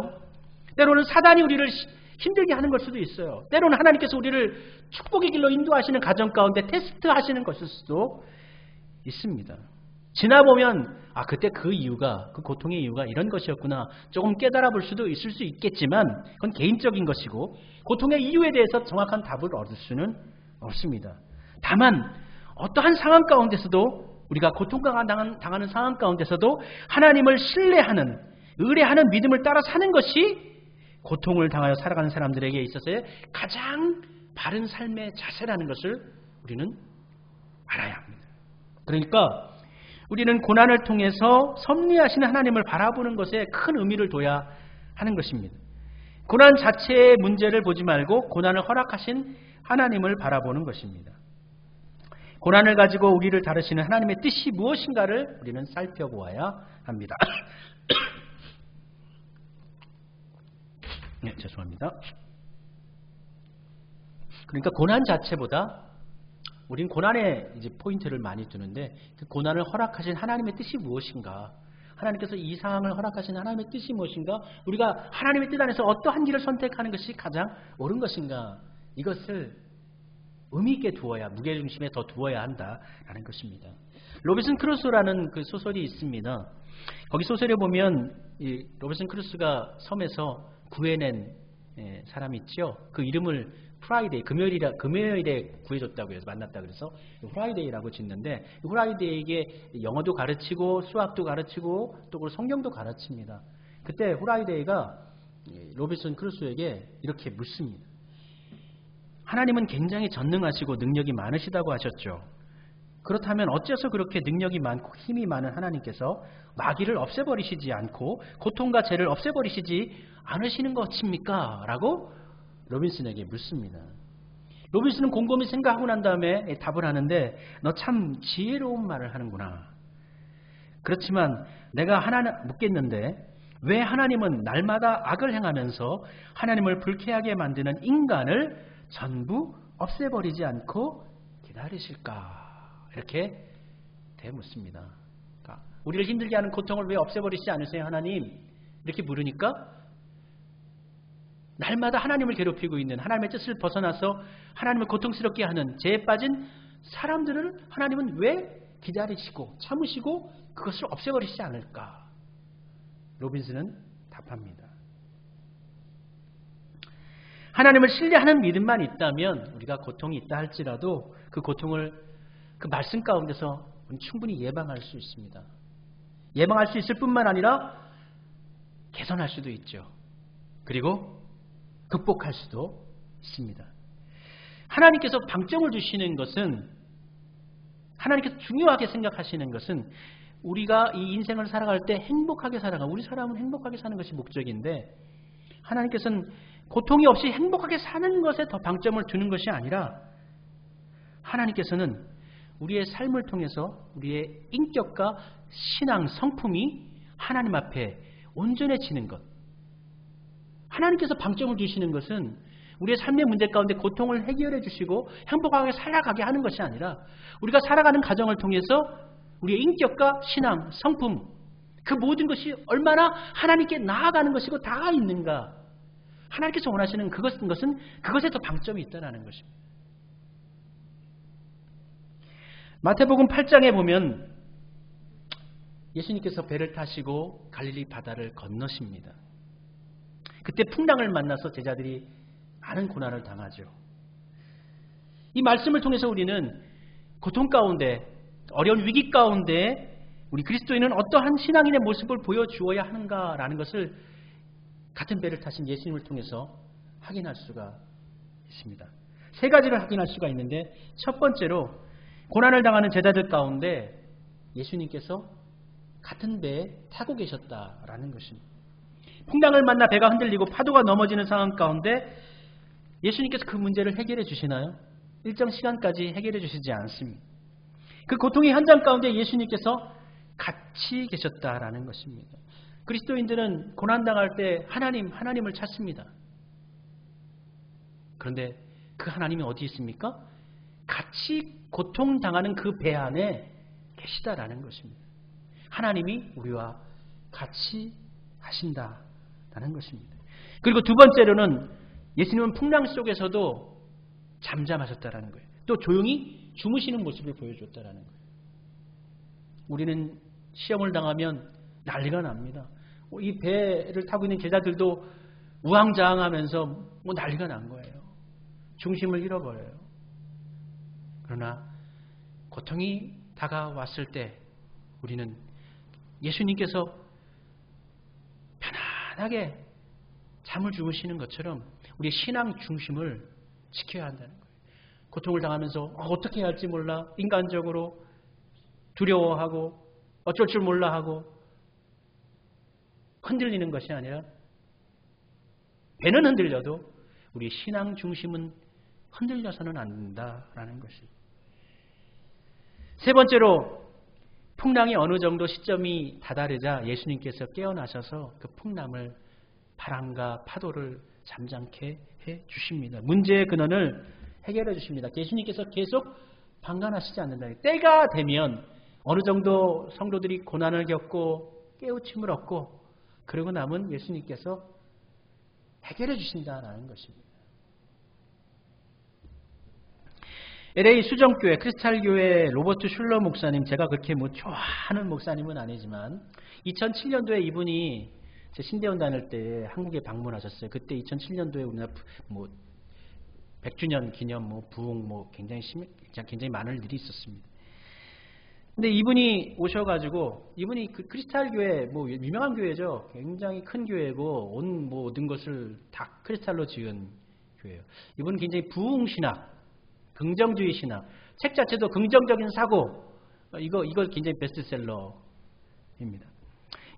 때로는 사단이 우리를 힘들게 하는 걸 수도 있어요. 때로는 하나님께서 우리를 축복의 길로 인도하시는 가정 가운데 테스트하시는 것일 수도 있습니다. 지나보면 그때 그 이유가, 그 고통의 이유가 이런 것이었구나, 조금 깨달아 볼 수도 있을 수 있겠지만 그건 개인적인 것이고 고통의 이유에 대해서 정확한 답을 얻을 수는 없습니다. 다만 어떠한 상황 가운데서도, 우리가 고통과 당하는 상황 가운데서도 하나님을 신뢰하는, 의뢰하는 믿음을 따라 사는 것이 고통을 당하여 살아가는 사람들에게 있어서의 가장 바른 삶의 자세라는 것을 우리는 알아야 합니다. 그러니까 우리는 고난을 통해서 섭리하시는 하나님을 바라보는 것에 큰 의미를 둬야 하는 것입니다. 고난 자체의 문제를 보지 말고 고난을 허락하신 하나님을 바라보는 것입니다. 고난을 가지고 우리를 다루시는 하나님의 뜻이 무엇인가를 우리는 살펴보아야 합니다. 네, 죄송합니다. 그러니까 고난 자체보다 우리는 고난에 이제 포인트를 많이 두는데, 그 고난을 허락하신 하나님의 뜻이 무엇인가, 하나님께서 이 상황을 허락하신 하나님의 뜻이 무엇인가, 우리가 하나님의 뜻 안에서 어떠한 길을 선택하는 것이 가장 옳은 것인가, 이것을 의미 있게 두어야, 무게중심에 더 두어야 한다라는 것입니다. 로빈슨 크루소라는 그 소설이 있습니다. 거기 소설에 보면 이 로빈슨 크루소가 섬에서 구해낸 사람이 있죠. 그 이름을 프라이데이, 금요일에 구해줬다고 해서 만났다 그래서 프라이데이라고 짓는데, 프라이데이에게 영어도 가르치고 수학도 가르치고 또 성경도 가르칩니다. 그때 프라이데이가 로빈슨 크루소에게 이렇게 묻습니다. 하나님은 굉장히 전능하시고 능력이 많으시다고 하셨죠. 그렇다면 어째서 그렇게 능력이 많고 힘이 많은 하나님께서 마귀를 없애버리시지 않고 고통과 죄를 없애버리시지 않으시는 것입니까? 라고 로빈슨에게 묻습니다. 로빈슨은 곰곰이 생각하고 난 다음에 답을 하는데 너 참 지혜로운 말을 하는구나. 그렇지만 내가 묻겠는데 왜 하나님은 날마다 악을 행하면서 하나님을 불쾌하게 만드는 인간을 전부 없애버리지 않고 기다리실까? 이렇게 되묻습니다. 그러니까 우리를 힘들게 하는 고통을 왜 없애버리지 않으세요 하나님? 이렇게 물으니까 날마다 하나님을 괴롭히고 있는 하나님의 뜻을 벗어나서 하나님을 고통스럽게 하는 죄에 빠진 사람들을 하나님은 왜 기다리시고 참으시고 그것을 없애버리시지 않을까? 로빈슨은 답합니다. 하나님을 신뢰하는 믿음만 있다면 우리가 고통이 있다 할지라도 그 고통을 그 말씀 가운데서 충분히 예방할 수 있습니다. 예방할 수 있을 뿐만 아니라 개선할 수도 있죠. 그리고 극복할 수도 있습니다. 하나님께서 방점을 주시는 것은 하나님께서 중요하게 생각하시는 것은 우리가 이 인생을 살아갈 때 행복하게 우리 사람은 행복하게 사는 것이 목적인데 하나님께서는 고통이 없이 행복하게 사는 것에 더 방점을 두는 것이 아니라 하나님께서는 우리의 삶을 통해서 우리의 인격과 신앙, 성품이 하나님 앞에 온전해지는 것. 하나님께서 방점을 주시는 것은 우리의 삶의 문제 가운데 고통을 해결해 주시고 행복하게 살아가게 하는 것이 아니라 우리가 살아가는 과정을 통해서 우리의 인격과 신앙, 성품 그 모든 것이 얼마나 하나님께 나아가는 것이고 다 있는가. 하나님께서 원하시는 것은 그것에 더 방점이 있다는 것입니다. 마태복음 8장에 보면 예수님께서 배를 타시고 갈릴리 바다를 건너십니다. 그때 풍랑을 만나서 제자들이 많은 고난을 당하죠. 이 말씀을 통해서 우리는 고통 가운데 어려운 위기 가운데 우리 그리스도인은 어떠한 신앙인의 모습을 보여주어야 하는가라는 것을 같은 배를 타신 예수님을 통해서 확인할 수가 있습니다. 세 가지를 확인할 수가 있는데 첫 번째로 고난을 당하는 제자들 가운데 예수님께서 같은 배에 타고 계셨다라는 것입니다. 풍랑을 만나 배가 흔들리고 파도가 넘어지는 상황 가운데 예수님께서 그 문제를 해결해 주시나요? 일정 시간까지 해결해 주시지 않습니다. 그 고통의 현장 가운데 예수님께서 같이 계셨다라는 것입니다. 그리스도인들은 고난당할 때 하나님을 찾습니다. 그런데 그 하나님이 어디 있습니까? 같이 고통당하는 그 배 안에 계시다라는 것입니다. 하나님이 우리와 같이 하신다라는 것입니다. 그리고 두 번째로는 예수님은 풍랑 속에서도 잠잠하셨다라는 거예요. 또 조용히 주무시는 모습을 보여줬다라는 거예요. 우리는 시험을 당하면 난리가 납니다. 이 배를 타고 있는 제자들도 우왕좌왕하면서 난리가 난 거예요. 중심을 잃어버려요. 그러나 고통이 다가왔을 때 우리는 예수님께서 편안하게 잠을 주무시는 것처럼 우리의 신앙 중심을 지켜야 한다는 거예요. 고통을 당하면서 어떻게 해야 할지 몰라 인간적으로 두려워하고 어쩔 줄 몰라 하고 흔들리는 것이 아니라 배는 흔들려도 우리의 신앙 중심은 흔들려서는 안 된다라는 것입니다. 세 번째로 풍랑이 어느 정도 시점이 다다르자 예수님께서 깨어나셔서 그 풍랑을 바람과 파도를 잠잠케 해 주십니다. 문제의 근원을 해결해 주십니다. 예수님께서 계속 방관하시지 않는다. 때가 되면 어느 정도 성도들이 고난을 겪고 깨우침을 얻고 그러고 남은 예수님께서 해결해 주신다라는 것입니다. LA 수정교회, 크리스탈교회 로버트 슐러 목사님, 제가 그렇게 좋아하는 목사님은 아니지만 2007년도에 이분이 제 신대원 다닐 때 한국에 방문하셨어요. 그때 2007년도에 우리나라 100주년 기념 부흥 굉장히 많은 일이 있었습니다. 근데 이분이 오셔가지고 이분이 그 크리스탈 교회 유명한 교회죠. 굉장히 큰 교회고 온 모든 것을 다 크리스탈로 지은 교회예요. 이분은 굉장히 부흥 신학, 긍정주의 신학, 책 자체도 긍정적인 사고 이거 굉장히 베스트셀러입니다.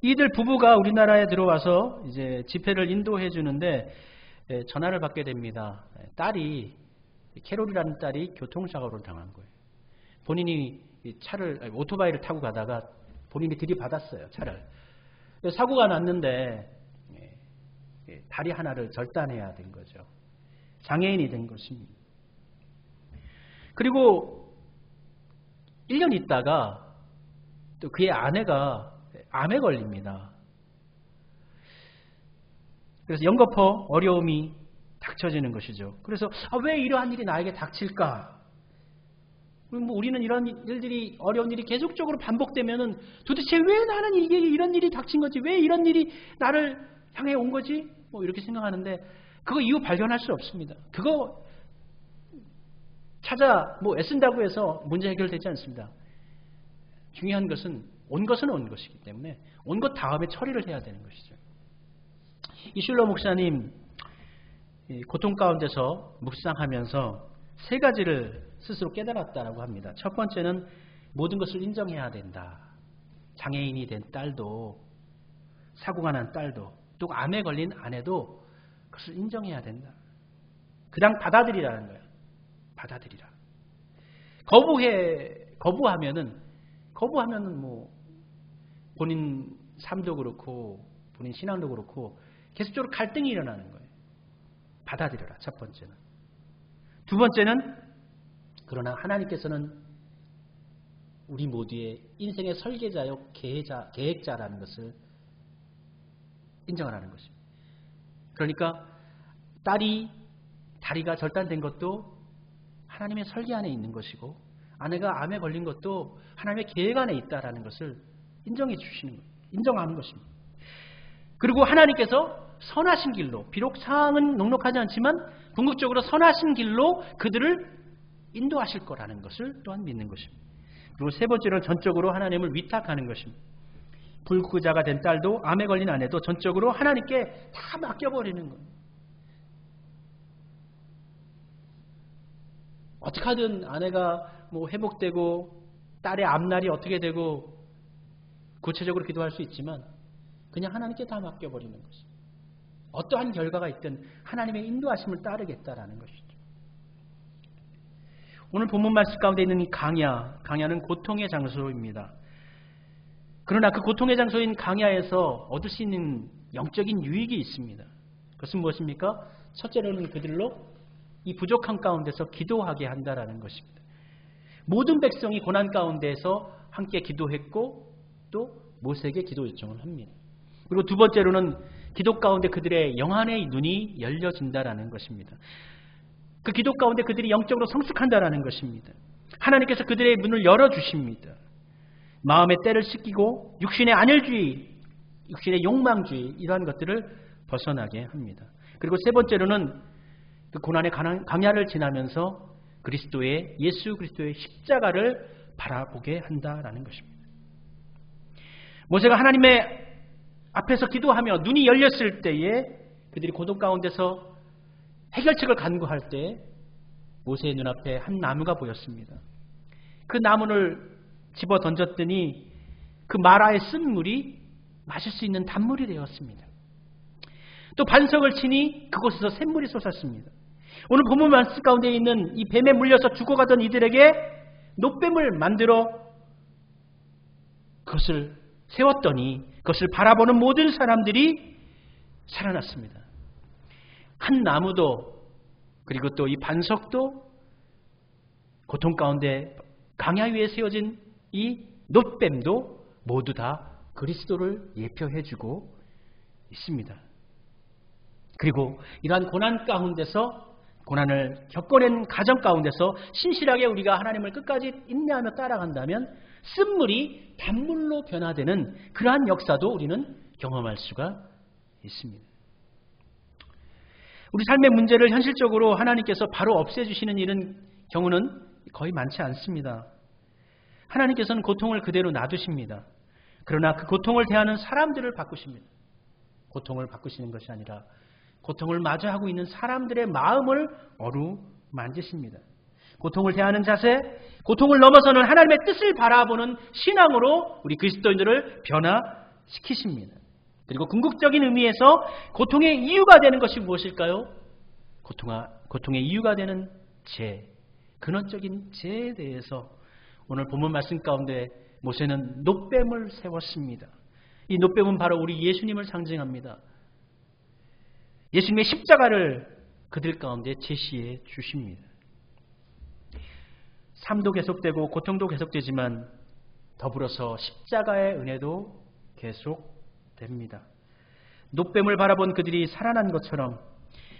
이들 부부가 우리나라에 들어와서 이제 집회를 인도해 주는데 전화를 받게 됩니다. 딸이, 캐롤이라는 딸이 교통사고를 당한 거예요. 본인이 오토바이를 타고 가다가 본인이 들이받았어요, 차를. 사고가 났는데 다리 하나를 절단해야 된 거죠. 장애인이 된 것입니다. 그리고 1년 있다가 또 그의 아내가 암에 걸립니다. 그래서 연거푸 어려움이 닥쳐지는 것이죠. 그래서 왜 이러한 일이 나에게 닥칠까? 우리는 이런 일들이, 어려운 일이 계속적으로 반복되면은 도대체 왜 나는 이게 이런 일이 닥친 거지? 왜 이런 일이 나를 향해 온 거지? 이렇게 생각하는데 그거 이유 발견할 수 없습니다. 그거 찾아 애쓴다고 해서 문제 해결되지 않습니다. 중요한 것은 온 것이기 때문에 온 것 다음에 처리를 해야 되는 것이죠. 이 슐러 목사님 고통 가운데서 묵상하면서 3가지를 스스로 깨달았다라고 합니다. 첫 번째는 모든 것을 인정해야 된다. 장애인이 된 딸도, 사고가 난 딸도, 또 암에 걸린 아내도 그것을 인정해야 된다. 그냥 받아들이라는 거야. 받아들이라. 거부하면은 본인 삶도 그렇고 본인 신앙도 그렇고 계속적으로 갈등이 일어나는 거예요. 받아들여라. 첫 번째는. 두 번째는 그러나 하나님께서는 우리 모두의 인생의 설계자요 계획자라는 것을 인정하라는 것입니다. 그러니까 다리가 절단된 것도 하나님의 설계 안에 있는 것이고 아내가 암에 걸린 것도 하나님의 계획 안에 있다라는 것을 인정해 주시는 거예요. 인정하는 것입니다. 그리고 하나님께서 선하신 길로, 비록 상황은 녹록하지 않지만 궁극적으로 선하신 길로 그들을 인도하실 거라는 것을 또한 믿는 것입니다. 그리고 세 번째로는 전적으로 하나님을 위탁하는 것입니다. 불구자가 된 딸도 암에 걸린 아내도 전적으로 하나님께 다 맡겨버리는 거예요. 어떻게 하든 아내가 회복되고 딸의 앞날이 어떻게 되고 구체적으로 기도할 수 있지만 그냥 하나님께 다 맡겨버리는 것입니다. 어떠한 결과가 있든 하나님의 인도하심을 따르겠다라는 것이죠. 오늘 본문 말씀 가운데 있는 이 강야는 고통의 장소입니다. 그러나 그 고통의 장소인 강야에서 얻을 수 있는 영적인 유익이 있습니다. 그것은 무엇입니까? 첫째로는 그들로 이 부족한 가운데서 기도하게 한다라는 것입니다. 모든 백성이 고난 가운데에서 함께 기도했고 또 모세에게 기도 요청을 합니다. 그리고 두 번째로는 기도 가운데 그들의 영안의 눈이 열려진다라는 것입니다. 그 기도 가운데 그들이 영적으로 성숙한다라는 것입니다. 하나님께서 그들의 문을 열어주십니다. 마음의 때를 씻기고 육신의 안혈주의, 육신의 욕망주의 이러한 것들을 벗어나게 합니다. 그리고 세 번째로는 그 고난의 강야를 지나면서 예수 그리스도의 십자가를 바라보게 한다라는 것입니다. 모세가 하나님의 앞에서 기도하며 눈이 열렸을 때에 그들이 고통 가운데서 해결책을 간구할 때 모세의 눈앞에 한 나무가 보였습니다. 그 나무를 집어 던졌더니 그 마라의 쓴 물이 마실 수 있는 단물이 되었습니다. 또 반석을 치니 그곳에서 샘물이 솟았습니다. 오늘 본문 말씀 가운데 있는 이 뱀에 물려서 죽어가던 이들에게 놋뱀을 만들어 그것을 세웠더니 그것을 바라보는 모든 사람들이 살아났습니다. 한 나무도 그리고 또 이 반석도 고통 가운데 강야 위에 세워진 이 놋뱀도 모두 다 그리스도를 예표해주고 있습니다. 그리고 이러한 고난 가운데서 고난을 겪어낸 가정 가운데서 신실하게 우리가 하나님을 끝까지 인내하며 따라간다면 쓴물이 단물로 변화되는 그러한 역사도 우리는 경험할 수가 있습니다. 우리 삶의 문제를 현실적으로 하나님께서 바로 없애주시는 경우는 거의 많지 않습니다. 하나님께서는 고통을 그대로 놔두십니다. 그러나 그 고통을 대하는 사람들을 바꾸십니다. 고통을 바꾸시는 것이 아니라 고통을 마주하고 있는 사람들의 마음을 어루만지십니다. 고통을 대하는 자세, 고통을 넘어서는 하나님의 뜻을 바라보는 신앙으로 우리 그리스도인들을 변화시키십니다. 그리고 궁극적인 의미에서 고통의 이유가 되는 것이 무엇일까요? 고통의 이유가 되는 죄, 근원적인 죄에 대해서 오늘 본문 말씀 가운데 모세는 놋뱀을 세웠습니다. 이 놋뱀은 바로 우리 예수님을 상징합니다. 예수님의 십자가를 그들 가운데 제시해 주십니다. 삶도 계속되고 고통도 계속되지만 더불어서 십자가의 은혜도 계속됩니다. 놋뱀을 바라본 그들이 살아난 것처럼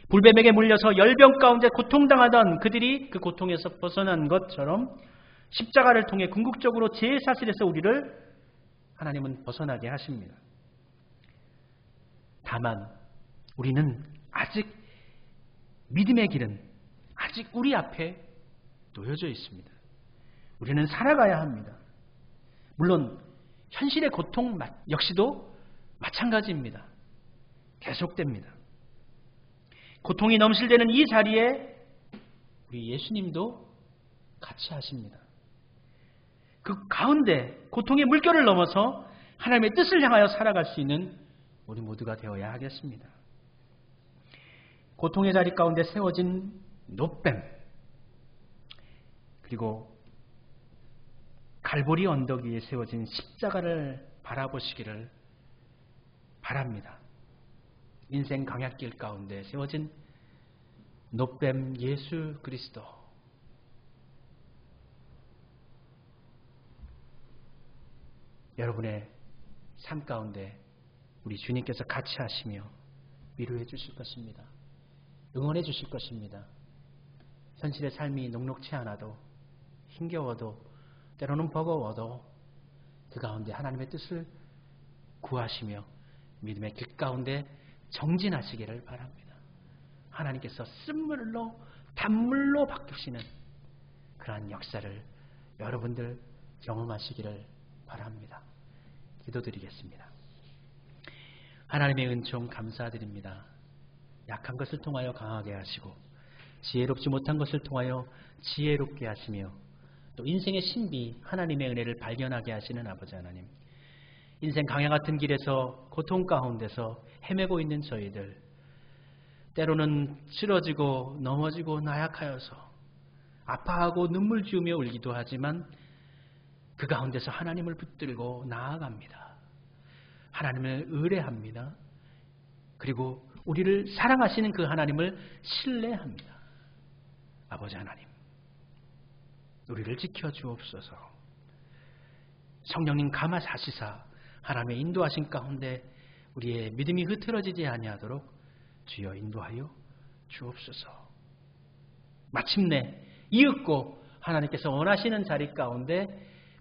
불뱀에게 물려서 열병 가운데 고통당하던 그들이 그 고통에서 벗어난 것처럼 십자가를 통해 궁극적으로 죄의 사슬에서 우리를 하나님은 벗어나게 하십니다. 다만 우리는 아직 믿음의 길은 아직 우리 앞에 놓여져 있습니다. 우리는 살아가야 합니다. 물론 현실의 고통 역시도 마찬가지입니다. 계속됩니다. 고통이 넘실대는 이 자리에 우리 예수님도 같이 하십니다. 그 가운데 고통의 물결을 넘어서 하나님의 뜻을 향하여 살아갈 수 있는 우리 모두가 되어야 하겠습니다. 고통의 자리 가운데 세워진 놋뱀, 그리고 갈보리 언덕 위에 세워진 십자가를 바라보시기를 바랍니다. 인생 강약길 가운데 세워진 놋뱀 예수 그리스도, 여러분의 삶 가운데 우리 주님께서 같이 하시며 위로해 주실 것입니다. 응원해 주실 것입니다. 현실의 삶이 녹록치 않아도, 힘겨워도, 때로는 버거워도 그 가운데 하나님의 뜻을 구하시며 믿음의 길 가운데 정진하시기를 바랍니다. 하나님께서 쓴물로 단물로 바꾸시는 그러한 역사를 여러분들 경험하시기를 바랍니다. 기도드리겠습니다. 하나님의 은총 감사드립니다. 약한 것을 통하여 강하게 하시고 지혜롭지 못한 것을 통하여 지혜롭게 하시며 또 인생의 신비 하나님의 은혜를 발견하게 하시는 아버지 하나님, 인생 강야 같은 길에서 고통 가운데서 헤매고 있는 저희들, 때로는 쓰러지고 넘어지고 나약하여서 아파하고 눈물 지으며 울기도 하지만 그 가운데서 하나님을 붙들고 나아갑니다. 하나님을 의뢰합니다. 그리고 우리를 사랑하시는 그 하나님을 신뢰합니다. 아버지 하나님, 우리를 지켜주옵소서. 성령님 감화사시사 하나님의 인도하신 가운데 우리의 믿음이 흐트러지지 아니하도록 주여 인도하여 주옵소서. 마침내 이윽고 하나님께서 원하시는 자리 가운데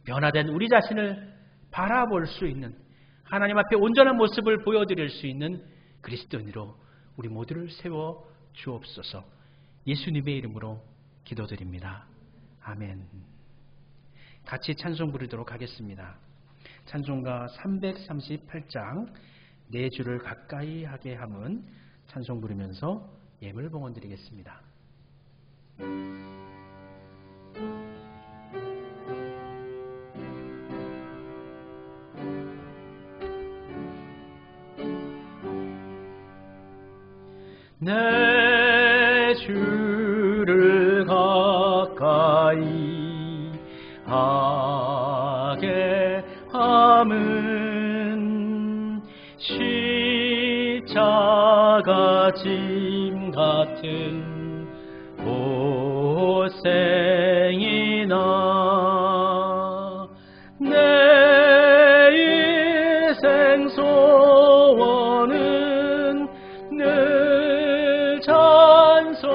변화된 우리 자신을 바라볼 수 있는, 하나님 앞에 온전한 모습을 보여드릴 수 있는 그리스도인으로 우리 모두를 세워 주옵소서. 예수님의 이름으로 기도드립니다. 아멘. 같이 찬송 부르도록 하겠습니다. 찬송가 338장 내 주를 가까이 하게 함은 찬송 부르면서 예물 봉헌 드리겠습니다. 내 주를 가까이 하게 함은 십자가 짐 같은 고생이나 내 인생 소원은 늘 찬송하면서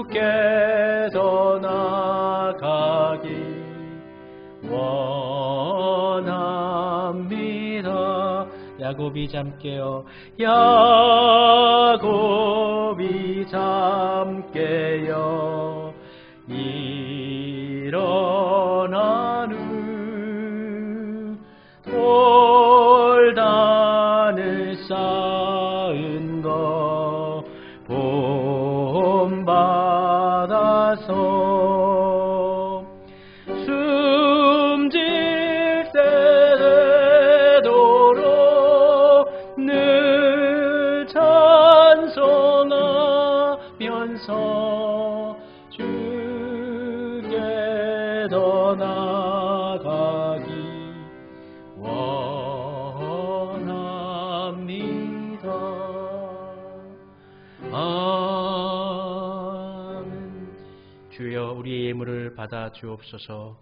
주께서 나가기 원합니다. 야곱이 잠깨어 야곱이 잠깨어 일어나는 돌단을 쌓은 거 본받아서 숨질 때 되도록 늘 주께 더 나아가기 원합니다. 아멘. 주여, 우리의 예물을 받아 주옵소서.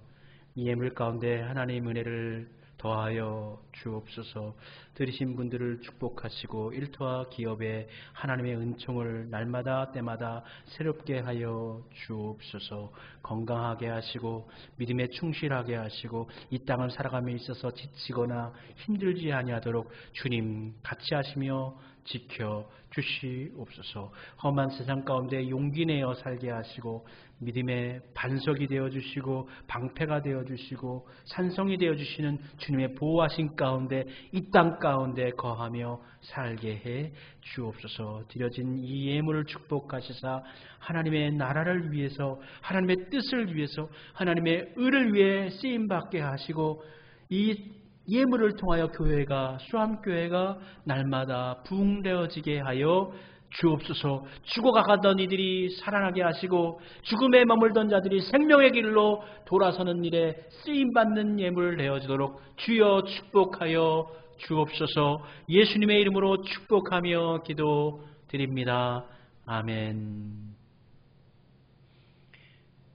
이 예물 가운데 하나님의 은혜를 더하여 주옵소서. 들으신 분들을 축복하시고 일터와 기업에 하나님의 은총을 날마다 때마다 새롭게 하여 주옵소서. 건강하게 하시고 믿음에 충실하게 하시고 이 땅을 살아감에 있어서 지치거나 힘들지 아니하도록 주님 같이 하시며 지켜 주시옵소서. 험한 세상 가운데 용기 내어 살게 하시고 믿음의 반석이 되어주시고 방패가 되어주시고 산성이 되어주시는 주님의 보호하신 가운데 이 땅 가운데 거하며 살게 해 주옵소서. 드려진 이 예물을 축복하시사 하나님의 나라를 위해서, 하나님의 뜻을 위해서, 하나님의 의를 위해 쓰임받게 하시고 이 예물을 통하여 교회가, 수암교회가 날마다 부흥되어지게 하여 주옵소서. 죽어가던 이들이 살아나게 하시고 죽음에 머물던 자들이 생명의 길로 돌아서는 일에 쓰임받는 예물 되어지도록 주여 축복하여 주옵소서. 예수님의 이름으로 축복하며 기도드립니다. 아멘.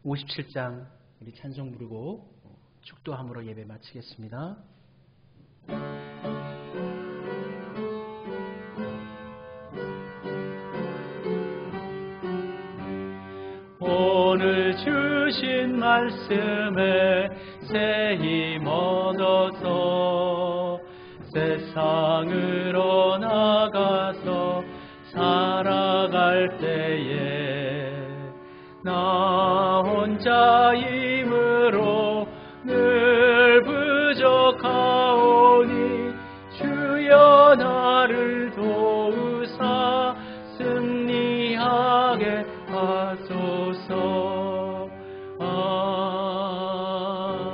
57장 우리 찬송 부르고 축도함으로 예배 마치겠습니다. 오늘 주신 말씀에 새 힘 얻어서 세상으로 나가서 살아갈 때에 나 혼자 힘으로 늘 부족하오니 주여 나를 도우사 승리하게 하소서.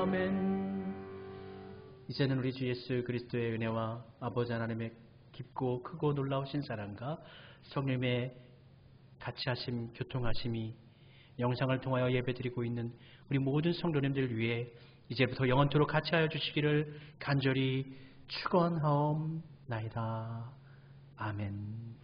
아멘. 이제는 우리 주 예수 그리스도의 은혜와 아버지 하나님의 깊고 크고 놀라우신 사랑과 성령의 같이 하심, 교통하심이 영상을 통하여 예배드리고 있는 우리 모든 성도님들 위해 이제부터 영원토록 같이 하여 주시기를 간절히 축원하옵나이다. 아멘.